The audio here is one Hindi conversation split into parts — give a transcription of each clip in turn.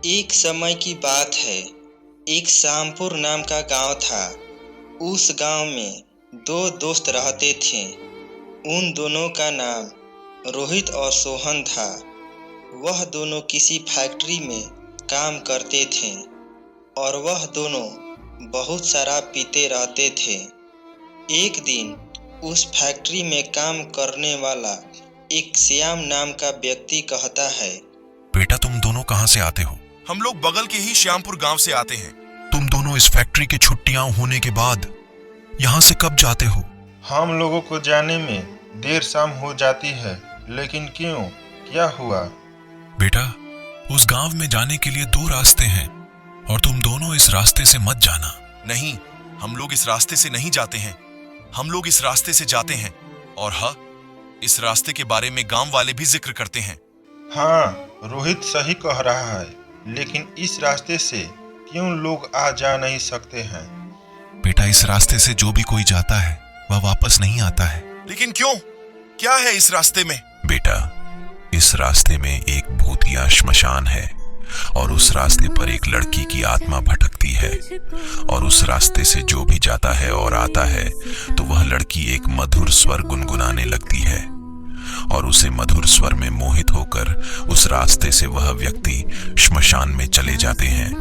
एक समय की बात है। एक शामपुर नाम का गांव था। उस गांव में दो दोस्त रहते थे। उन दोनों का नाम रोहित और सोहन था। वह दोनों किसी फैक्ट्री में काम करते थे और वह दोनों बहुत शराब पीते रहते थे। एक दिन उस फैक्ट्री में काम करने वाला एक श्याम नाम का व्यक्ति कहता है, बेटा तुम दोनों कहाँ से आते हो? हम लोग बगल के ही श्यामपुर गांव से आते हैं। तुम दोनों इस फैक्ट्री की छुट्टियां होने के बाद यहाँ से कब जाते हो? हम लोगों को जाने में देर शाम हो जाती है, लेकिन क्यों, क्या हुआ? बेटा उस गांव में जाने के लिए दो रास्ते हैं और तुम दोनों इस रास्ते से मत जाना। नहीं, हम लोग इस रास्ते से नहीं जाते हैं। हम लोग इस रास्ते से जाते हैं और हाँ, इस रास्ते के बारे में गांव वाले भी जिक्र करते हैं। हाँ, रोहित सही कह रहा है, लेकिन इस रास्ते से क्यों लोग आ जा नहीं सकते हैं? बेटा इस रास्ते से जो भी कोई जाता है वह वापस नहीं आता है। लेकिन क्यों, क्या है इस रास्ते में? बेटा इस रास्ते में एक भूतिया श्मशान है और उस रास्ते पर एक लड़की की आत्मा भटकती है और उस रास्ते से जो भी जाता है और आता है तो वह लड़की एक मधुर स्वर गुनगुनाने लगती है और उसे मधुर स्वर में मोहित होकर उस रास्ते से वह व्यक्ति श्मशान में चले जाते हैं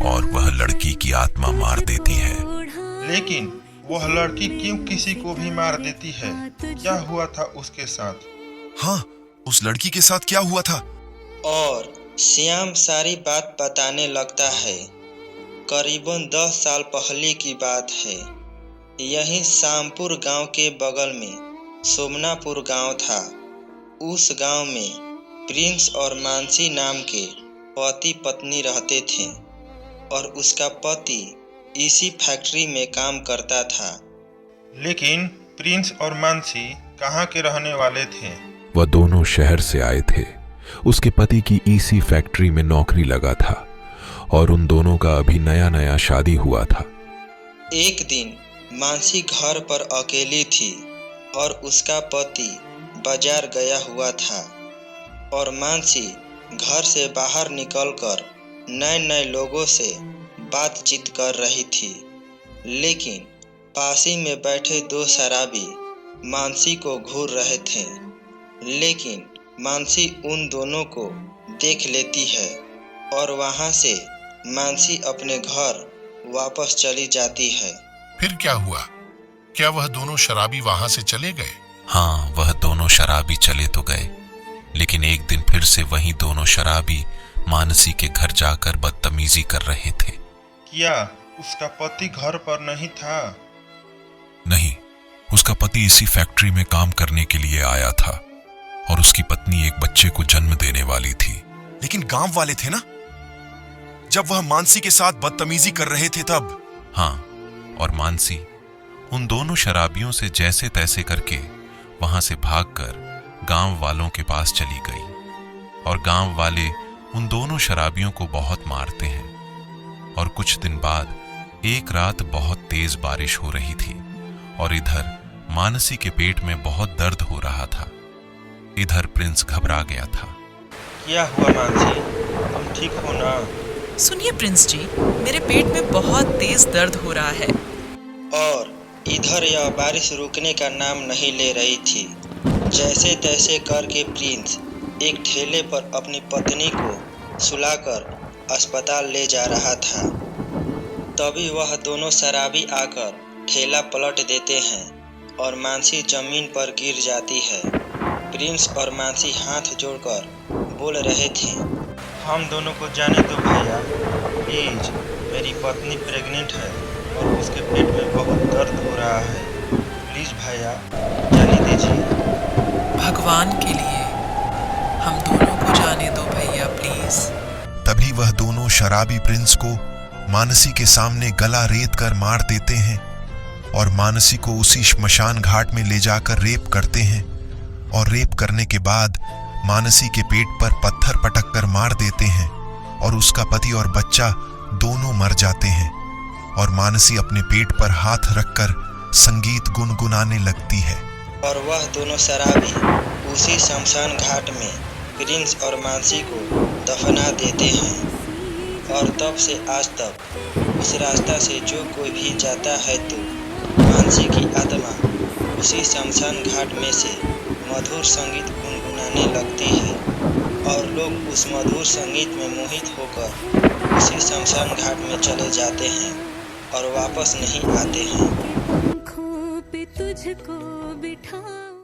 और वह लड़की की आत्मा मार देती है। लेकिन वह लड़की क्यों किसी को भी मार देती है? क्या हुआ था उसके साथ? हाँ, उस लड़की के साथ क्या हुआ था? और श्याम सारी बात बताने लगता है। करीबन 10 साल पहले की बात है। यही शामपुर गांव के बगल में सोमनापुर गांव था। उस गांव में प्रिंस और मानसी नाम के पति पत्नी रहते थे और उसका पति इसी फैक्ट्री में काम करता था। लेकिन प्रिंस और मानसी कहाँ के रहने वाले थे? वह दोनों शहर से आए थे। उसके पति की इसी फैक्ट्री में नौकरी लगा था और उन दोनों का अभी नया नया शादी हुआ था। एक दिन मानसी घर पर अकेली थी और उसका पति बाजार गया हुआ था और मानसी घर से बाहर निकलकर नए नए लोगों से बातचीत कर रही थी। लेकिन पासी में बैठे दो शराबी मानसी को घूर रहे थे। लेकिन मानसी उन दोनों को देख लेती है और वहां से मानसी अपने घर वापस चली जाती है। फिर क्या हुआ? क्या वह दोनों शराबी वहां से चले गए? हाँ, वह दोनों शराबी चले तो गए, लेकिन एक दिन फिर से वही दोनों शराबी मानसी के घर जाकर बदतमीजी कर रहे थे। क्या उसका पति घर पर नहीं था? नहीं, उसका पति इसी फैक्ट्री में काम करने के लिए आया था और उसकी पत्नी एक बच्चे को जन्म देने वाली थी। लेकिन गांव वाले थे ना, जब वह मानसी के साथ बदतमीजी कर रहे थे तब? हाँ, और मानसी उन दोनों शराबियों से जैसे तैसे करके वहां से भागकर गांव वालों के पास चली गई और गांव वाले उन दोनों शराबियों को बहुत मारते हैं। और कुछ दिन बाद एक रात बहुत तेज बारिश हो रही थी और इधर मानसी के पेट में बहुत दर्द हो रहा था। इधर प्रिंस घबरा गया था। क्या हुआ मानसी, तुम ठीक हो ना? सुनिए प्रिंस जी, मेरे पेट में बहुत तेज दर्द हो रहा है। और इधर यह बारिश रुकने का नाम नहीं ले रही थी। जैसे तैसे करके प्रिंस एक ठेले पर अपनी पत्नी को सुलाकर अस्पताल ले जा रहा था। तभी वह दोनों शराबी आकर ठेला पलट देते हैं और मानसी जमीन पर गिर जाती है। प्रिंस और मानसी हाथ जोड़कर बोल रहे थे, हम दोनों को जाने दो भैया, प्लीज। मेरी पत्नी प्रेग्नेंट है और उसके पेट में बहुत दर्द हो रहा है। प्लीज भैया, जाने दीजिए। भगवान के लिए हम दोनों को जाने दो भैया, प्लीज। तभी वह दोनों शराबी प्रिंस को मानसी के सामने गला रेत कर मार देते हैं और मानसी को उसी श्मशान घाट में ले जाकर रेप करते हैं और रेप करने के बाद मानसी के पेट पर पत्थर पटक कर मार देते हैं और उसका पति और बच्चा दोनों मर जाते हैं और मानसी अपने पेट पर हाथ रखकर संगीत गुनगुनाने लगती है। और वह दोनों शराबी उसी शमशान घाट में प्रिंस और मानसी को दफना देते हैं। और तब से आज तक उस रास्ता से जो कोई भी जाता है तो मानसी की आत्मा उसी शमशान घाट में से मधुर संगीत गुनगुनाने लगती है और लोग उस मधुर संगीत में मोहित होकर उसी शमशान घाट में चले जाते हैं और वापस नहीं आते हैं। आँखों पे तुझको बिठा